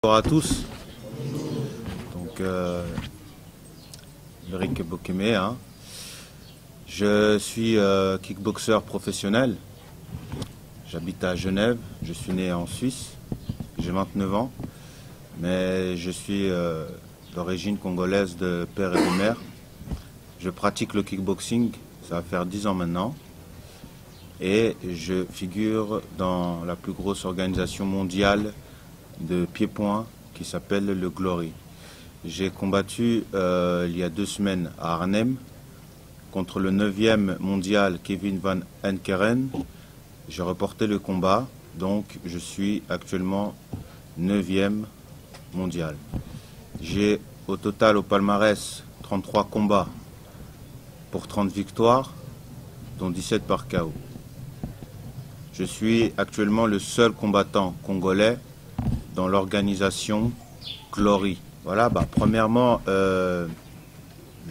Bonjour à tous. Donc, Eric Bokeme, hein. Je suis kickboxer professionnel. J'habite à Genève. Je suis né en Suisse. J'ai 29 ans. Mais je suis d'origine congolaise de père et de mère. Je pratique le kickboxing. Ça va faire 10 ans maintenant. Et je figure dans la plus grosse organisation mondiale de pied-point qui s'appelle le Glory. J'ai combattu il y a 2 semaines à Arnhem contre le 9e mondial Kevin Van Enkeren. J'ai reporté le combat, donc je suis actuellement 9e mondial. J'ai au total au palmarès 33 combats pour 30 victoires, dont 17 par KO. Je suis actuellement le seul combattant congolais dans l'organisation Glory. Voilà, premièrement, je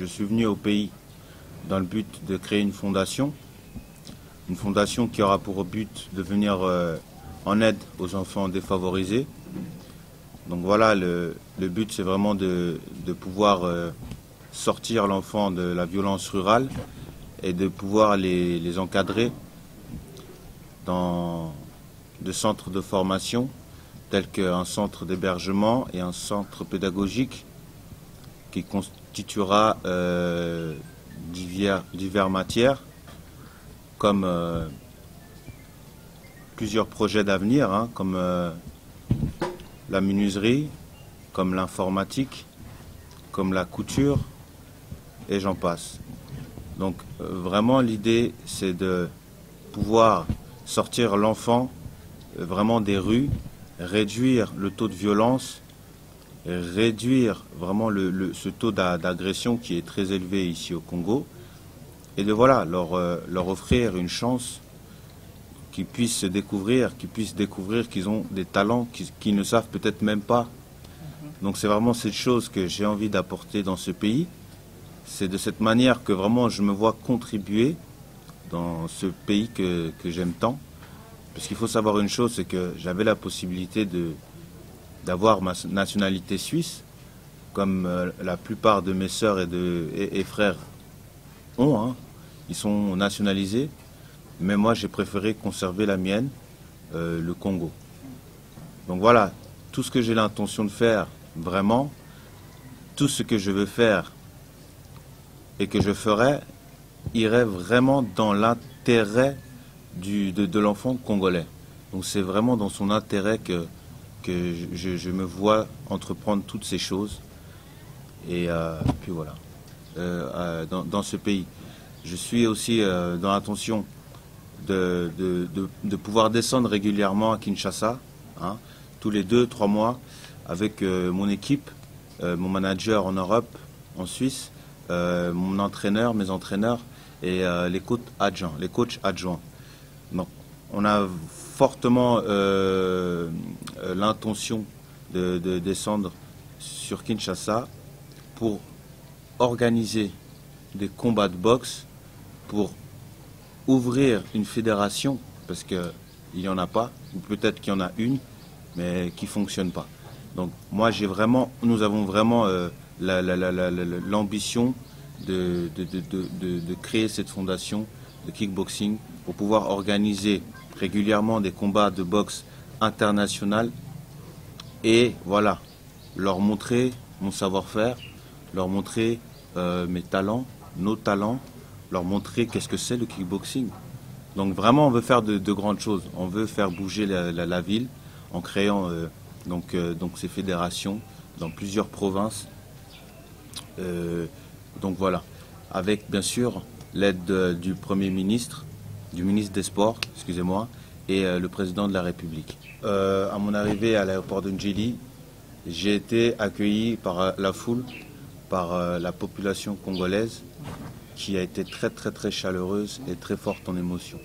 suis venu au pays dans le but de créer une fondation qui aura pour but de venir en aide aux enfants défavorisés. Donc voilà, le but c'est vraiment de pouvoir sortir l'enfant de la violence rurale et de pouvoir les encadrer dans des centres de formation tels qu'un centre d'hébergement et un centre pédagogique qui constituera diverses matières comme plusieurs projets d'avenir, hein, comme la menuiserie, comme l'informatique, comme la couture, et j'en passe. Donc vraiment l'idée c'est de pouvoir sortir l'enfant vraiment des rues, réduire le taux de violence, réduire vraiment ce taux d'agression qui est très élevé ici au Congo, et de voilà, leur offrir une chance qu'ils puissent se découvrir, qu'ils ont des talents qu'ils ne savent peut-être même pas. Donc c'est vraiment cette chose que j'ai envie d'apporter dans ce pays. C'est de cette manière que vraiment je me vois contribuer dans ce pays que j'aime tant. Parce qu'il faut savoir une chose, c'est que j'avais la possibilité d'avoir ma nationalité suisse, comme la plupart de mes sœurs et frères ont, hein. Ils sont nationalisés, mais moi j'ai préféré conserver la mienne, le Congo. Donc voilà, tout ce que j'ai l'intention de faire, vraiment, tout ce que je veux faire et que je ferai, irait vraiment dans l'intérêt de l'enfant congolais. Donc c'est vraiment dans son intérêt que je me vois entreprendre toutes ces choses. Et puis voilà, dans ce pays. Je suis aussi dans l'intention de pouvoir descendre régulièrement à Kinshasa, hein, tous les 2-3 mois, avec mon équipe, mon manager en Europe, en Suisse, mon entraîneur, mes entraîneurs et les coachs adjoints. Donc, on a fortement l'intention de descendre sur Kinshasa pour organiser des combats de boxe, pour ouvrir une fédération, parce qu'il n'y en a pas, ou peut-être qu'il y en a une, mais qui ne fonctionne pas. Donc moi nous avons vraiment l'ambition de créer cette fondation de kickboxing pour pouvoir organiser régulièrement des combats de boxe international et voilà, leur montrer mon savoir-faire, leur montrer mes talents, nos talents, leur montrer qu'est-ce que c'est le kickboxing. Donc vraiment on veut faire de grandes choses, on veut faire bouger la ville en créant donc ces fédérations dans plusieurs provinces. Donc voilà, avec bien sûr l'aide du Premier ministre, du ministre des Sports, excusez-moi, et le président de la République. À mon arrivée à l'aéroport de Ndjili, j'ai été accueilli par la foule, par la population congolaise, qui a été très très très chaleureuse et très forte en émotion.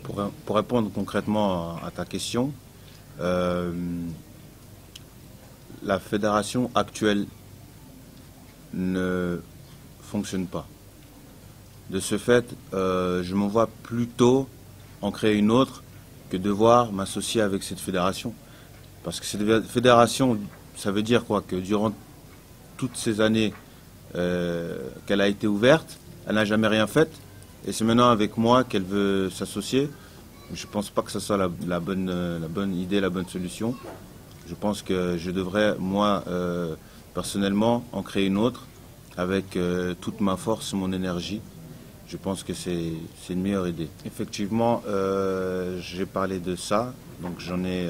Pour répondre concrètement à ta question, la fédération actuelle ne fonctionne pas. De ce fait, je me vois plutôt en créer une autre que devoir m'associer avec cette fédération. Parce que cette fédération ça veut dire quoi? Que durant toutes ces années qu'elle a été ouverte, elle n'a jamais rien fait. Et c'est maintenant avec moi qu'elle veut s'associer. Je ne pense pas que ce soit la bonne idée, la bonne solution. Je pense que je devrais, moi, personnellement, en créer une autre avec toute ma force, mon énergie. Je pense que c'est une meilleure idée. Effectivement, j'ai parlé de ça, donc j'en ai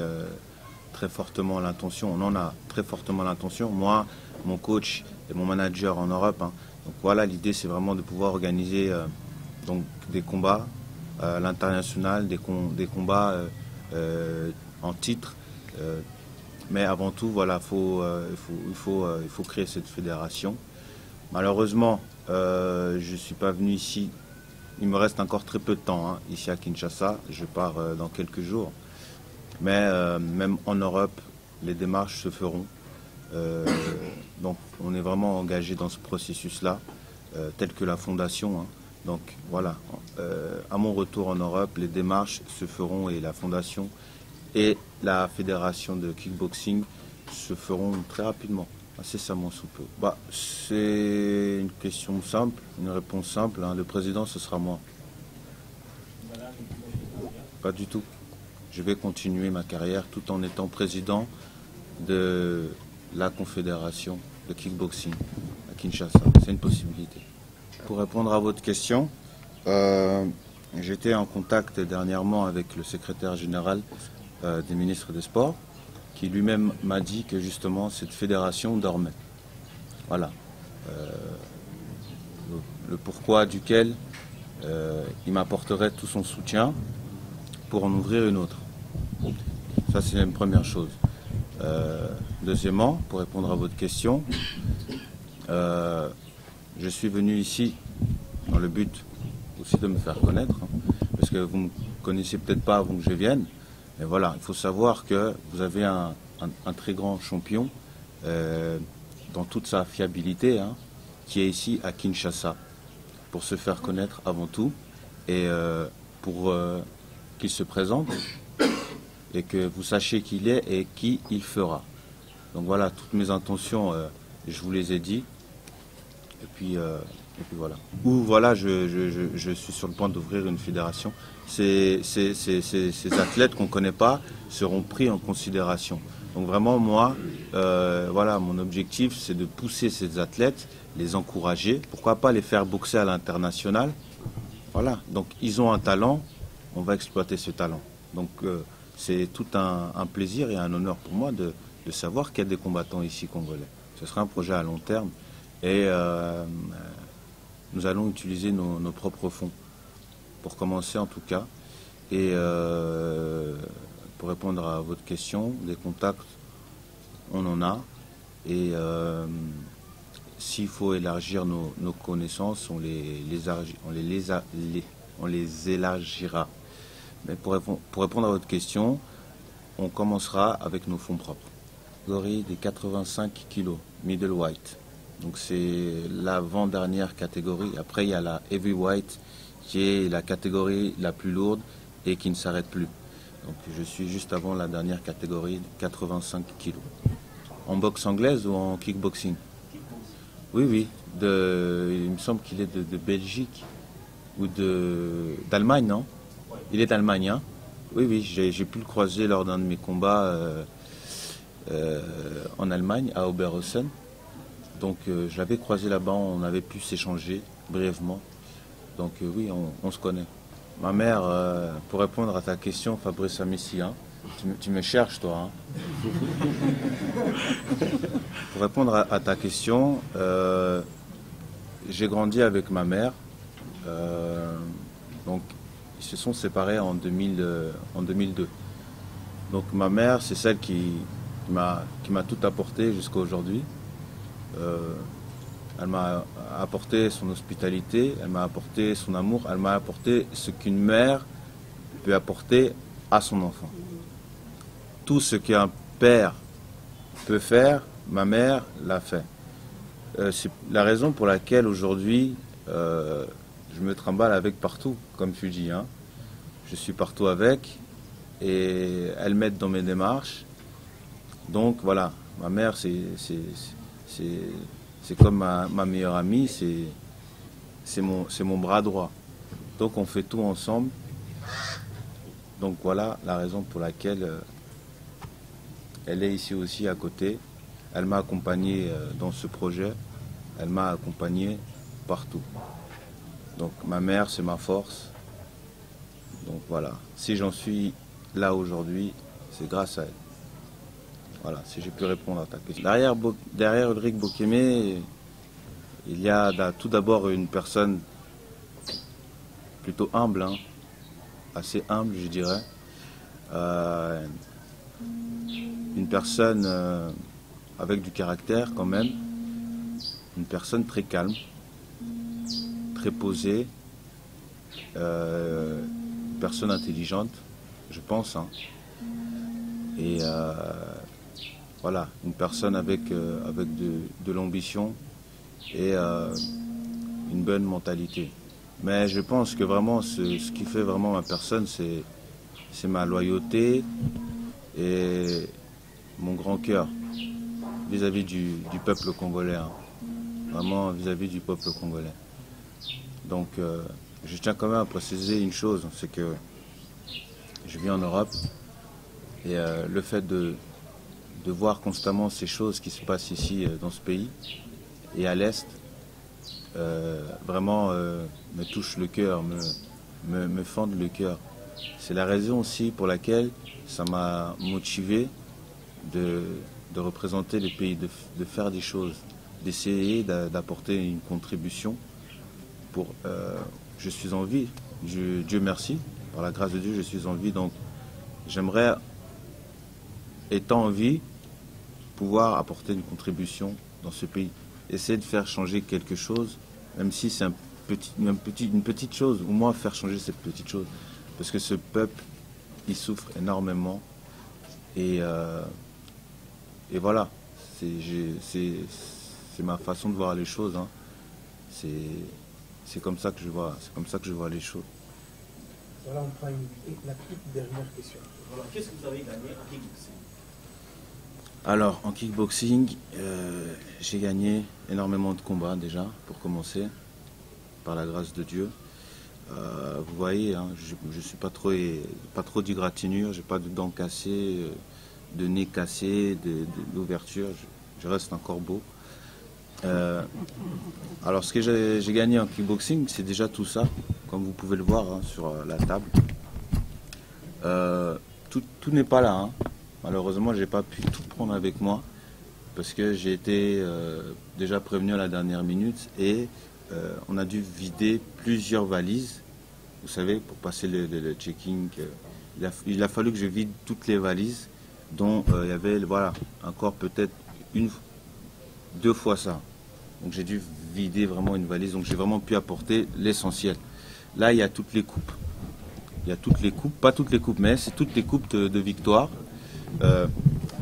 très fortement l'intention. On en a très fortement l'intention. Moi, mon coach et mon manager en Europe. Hein. Donc voilà, l'idée, c'est vraiment de pouvoir organiser donc, des combats à l'international, des combats en titre. Mais avant tout, voilà, il faut créer cette fédération. Malheureusement, je ne suis pas venu ici. Il me reste encore très peu de temps hein, ici à Kinshasa. Je pars dans quelques jours. Mais même en Europe, les démarches se feront. Donc on est vraiment engagé dans ce processus-là, tel que la fondation. Hein. Donc voilà, à mon retour en Europe, les démarches se feront et la fondation et la fédération de kickboxing se feront très rapidement. Incessamment sous peu. C'est une question simple, une réponse simple. Hein. Le président, ce sera moi. Pas du tout. Je vais continuer ma carrière tout en étant président de la confédération de kickboxing à Kinshasa. C'est une possibilité. Pour répondre à votre question, j'étais en contact dernièrement avec le secrétaire général des ministres des Sports, qui lui-même m'a dit que justement cette fédération dormait. Voilà. Le pourquoi duquel il m'apporterait tout son soutien pour en ouvrir une autre. Ça, c'est une première chose. Deuxièmement, pour répondre à votre question, je suis venu ici dans le but aussi de me faire connaître, hein, parce que vous ne me connaissez peut-être pas avant que je vienne. Mais voilà, il faut savoir que vous avez un très grand champion dans toute sa fiabilité, hein, qui est ici à Kinshasa, pour se faire connaître avant tout et pour qu'il se présente et que vous sachiez qui il est et qui il fera. Donc voilà, toutes mes intentions, je vous les ai dit. Et puis voilà. Ou voilà, je suis sur le point d'ouvrir une fédération. Ces athlètes qu'on ne connaît pas seront pris en considération. Donc vraiment, moi, voilà, mon objectif, c'est de pousser ces athlètes, les encourager. Pourquoi pas les faire boxer à l'international? Voilà, donc ils ont un talent, on va exploiter ce talent. Donc c'est tout un plaisir et un honneur pour moi de savoir qu'il y a des combattants ici congolais. Ce sera un projet à long terme et nous allons utiliser nos propres fonds pour commencer en tout cas. Et pour répondre à votre question, des contacts, on en a. Et s'il faut élargir nos connaissances, on les élargira. Mais pour répondre à votre question, on commencera avec nos fonds propres. Catégorie des 85 kg, middleweight. Donc c'est l'avant-dernière catégorie. Après il y a la heavyweight qui est la catégorie la plus lourde et qui ne s'arrête plus. Donc je suis juste avant la dernière catégorie, 85 kg. En boxe anglaise ou en kickboxing? Oui, oui. Il me semble qu'il est de Belgique ou d'Allemagne, non? Il est d'Allemagne, hein? Oui, oui, j'ai pu le croiser lors d'un de mes combats en Allemagne, à Oberhausen. Donc je l'avais croisé là-bas, on avait pu s'échanger brièvement. Donc oui, on se connaît. Ma mère, pour répondre à ta question, Fabrice Amissi, hein, tu me cherches toi. Hein. Pour répondre à ta question, j'ai grandi avec ma mère. Donc ils se sont séparés en 2002. Donc ma mère, c'est celle qui m'a tout apporté jusqu'à aujourd'hui. Elle m'a apporté son hospitalité, elle m'a apporté son amour, elle m'a apporté ce qu'une mère peut apporter à son enfant. Tout ce qu'un père peut faire, ma mère l'a fait. C'est la raison pour laquelle aujourd'hui je me trimballe avec partout, comme tu dis. Hein. Je suis partout avec et elle m'aide dans mes démarches. Donc voilà, Ma mère, c'est comme ma meilleure amie, c'est mon bras droit. Donc on fait tout ensemble. Donc voilà la raison pour laquelle elle est ici aussi à côté. Elle m'a accompagné dans ce projet. Elle m'a accompagné partout. Donc ma mère, c'est ma force. Donc voilà, si j'en suis là aujourd'hui, c'est grâce à elle. Voilà, si j'ai pu répondre à ta question. Derrière Ulrich Bokeme, il y a tout d'abord une personne plutôt humble, hein, assez humble je dirais. Une personne avec du caractère quand même. Une personne très calme, très posée. Une personne intelligente, je pense. Hein. Et voilà, une personne avec de l'ambition et une bonne mentalité. Mais je pense que vraiment, ce qui fait vraiment ma personne, c'est ma loyauté et mon grand cœur vis-à-vis du peuple congolais. Hein. Vraiment vis-à-vis du peuple congolais. Donc, je tiens quand même à préciser une chose, c'est que je vis en Europe et le fait de voir constamment ces choses qui se passent ici dans ce pays et à l'Est, vraiment me touche le cœur, me fende le cœur. C'est la raison aussi pour laquelle ça m'a motivé de représenter le pays, de faire des choses, d'essayer d'apporter une contribution pour... je suis en vie, Dieu merci, par la grâce de Dieu je suis en vie, donc j'aimerais, étant en vie, pouvoir apporter une contribution dans ce pays. Essayer de faire changer quelque chose, même si c'est une petite chose, au moins faire changer cette petite chose. Parce que ce peuple, il souffre énormément. Et voilà, c'est ma façon de voir les choses. Hein. C'est comme ça que je vois, les choses. Voilà, on prend la toute dernière question. Voilà, qu'est-ce que vous avez gagné en kickboxing? Alors, en kickboxing, j'ai gagné énormément de combats déjà, pour commencer, par la grâce de Dieu. Vous voyez, hein, je ne suis pas trop d'égratignure, j'ai pas de dents cassées, de nez cassé, d'ouverture, je reste encore beau. Alors, ce que j'ai gagné en kickboxing, c'est déjà tout ça, comme vous pouvez le voir hein, sur la table. Tout n'est pas là. Hein. Malheureusement, je n'ai pas pu tout prendre avec moi parce que j'ai été déjà prévenu à la dernière minute et on a dû vider plusieurs valises. Vous savez, pour passer le checking, il a fallu que je vide toutes les valises dont il y avait voilà, encore peut-être 2 fois ça. Donc j'ai dû vider vraiment une valise, donc j'ai vraiment pu apporter l'essentiel. Là, il y a toutes les coupes. Il y a toutes les coupes, pas toutes les coupes, mais c'est toutes les coupes de victoire.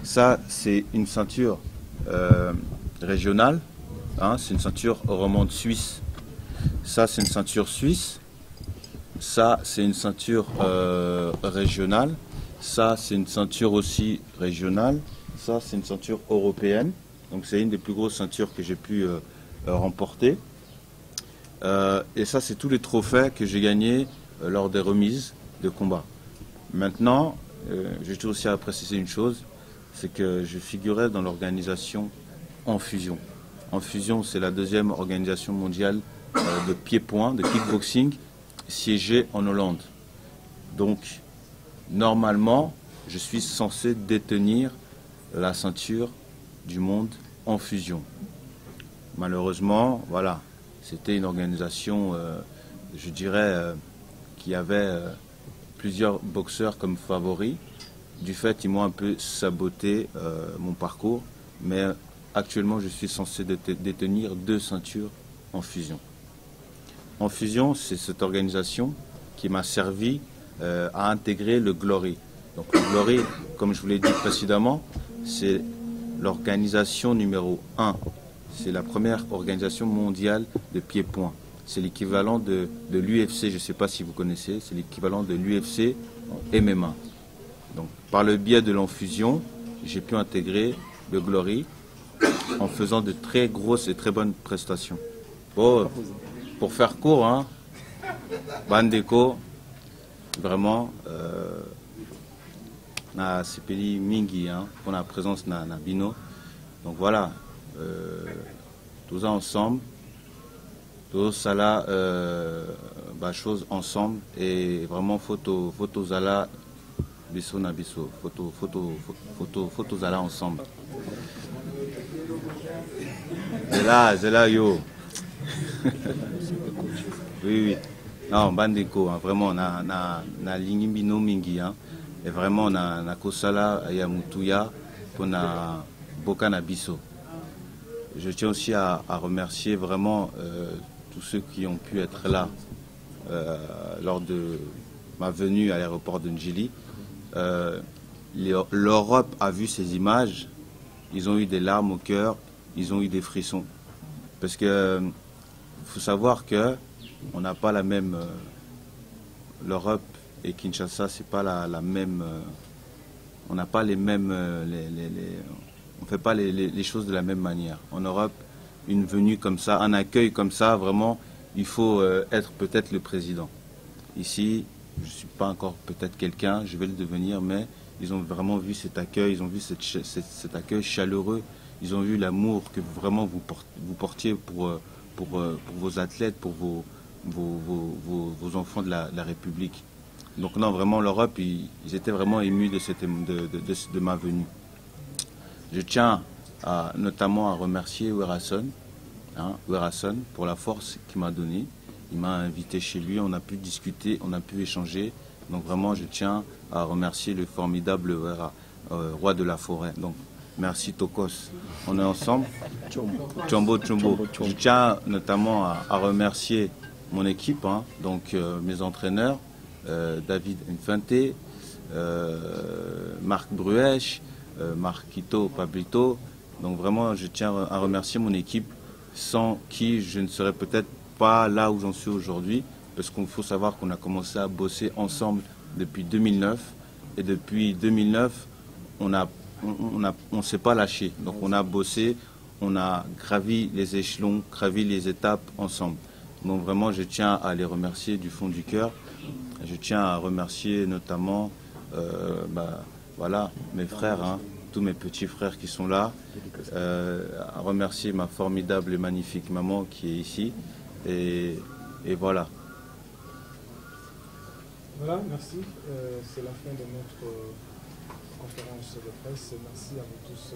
Ça, c'est une ceinture régionale, hein, c'est une ceinture romande suisse. Ça, c'est une ceinture suisse. Ça, c'est une ceinture régionale. Ça, c'est une ceinture aussi régionale. Ça, c'est une ceinture européenne. Donc, c'est une des plus grosses ceintures que j'ai pu remporter. Et ça, c'est tous les trophées que j'ai gagnés lors des remises de combat. Maintenant, j'ai aussi à préciser une chose, c'est que je figurais dans l'organisation En Fusion. En Fusion, c'est la 2e organisation mondiale de pied-point, de kickboxing, siégée en Hollande. Donc, normalement, je suis censé détenir la ceinture du monde en fusion. Malheureusement, voilà, c'était une organisation, je dirais, qui avait plusieurs boxeurs comme favoris. Du fait, ils m'ont un peu saboté mon parcours, mais actuellement, je suis censé détenir 2 ceintures en fusion. En fusion, c'est cette organisation qui m'a servi à intégrer le Glory. Donc le Glory, comme je vous l'ai dit précédemment, c'est l'organisation numéro 1. C'est la première organisation mondiale de pied-point. C'est l'équivalent de l'UFC, je ne sais pas si vous connaissez, c'est l'équivalent de l'UFC en MMA. Donc par le biais de l'enfusion, j'ai pu intégrer de Glory en faisant de très grosses et très bonnes prestations. Bon, pour faire court, hein, Bandeko, vraiment, na sepeli mingi, hein, pour la présence na Bino. Donc voilà, tout ça ensemble, tout ça là, chose ensemble et vraiment photo zala biso na biso, photo zala ensemble. C'est là yo. Oui. Non, Bandeko, hein, vraiment, na Lingibino Mingi, hein, et vraiment, na Kosala, Yamutuya, pour na Boka Nabiso. Je tiens aussi à remercier vraiment tous ceux qui ont pu être là lors de ma venue à l'aéroport de Njili. L'Europe a vu ces images, ils ont eu des larmes au cœur, ils ont eu des frissons. Parce que faut savoir que on n'a pas la même. L'Europe et Kinshasa, c'est pas la même. On n'a pas les mêmes. On fait pas les choses de la même manière. En Europe, une venue comme ça, un accueil comme ça, vraiment, il faut être peut-être le président. Ici, je suis pas encore peut-être quelqu'un, je vais le devenir, mais ils ont vraiment vu cet accueil, ils ont vu cet accueil chaleureux, ils ont vu l'amour que vraiment vous portiez pour vos athlètes, pour vos enfants de la République. Donc non, vraiment l'Europe, ils étaient vraiment émus de ma venue. Je tiens notamment à remercier Werason, pour la force qu'il m'a donnée. Il m'a invité chez lui, on a pu discuter, on a pu échanger. Donc vraiment, je tiens à remercier le formidable roi de la forêt. Donc merci Tokos. On est ensemble. Chombo. Je tiens notamment à remercier mon équipe, hein, donc mes entraîneurs, David Infante, Marc Bruech, Marquito Pablito. Donc vraiment, je tiens à remercier mon équipe, sans qui je ne serais peut-être pas là où j'en suis aujourd'hui, parce qu'il faut savoir qu'on a commencé à bosser ensemble depuis 2009, et depuis 2009, on ne s'est pas lâché. Donc on a bossé, on a gravi les échelons, gravi les étapes ensemble. Donc vraiment, je tiens à les remercier du fond du cœur. Je tiens à remercier notamment voilà, mes frères, hein, tous mes petits frères qui sont là, à remercier ma formidable et magnifique maman qui est ici. Et voilà. Voilà, merci. C'est la fin de notre conférence de presse. Merci à vous tous.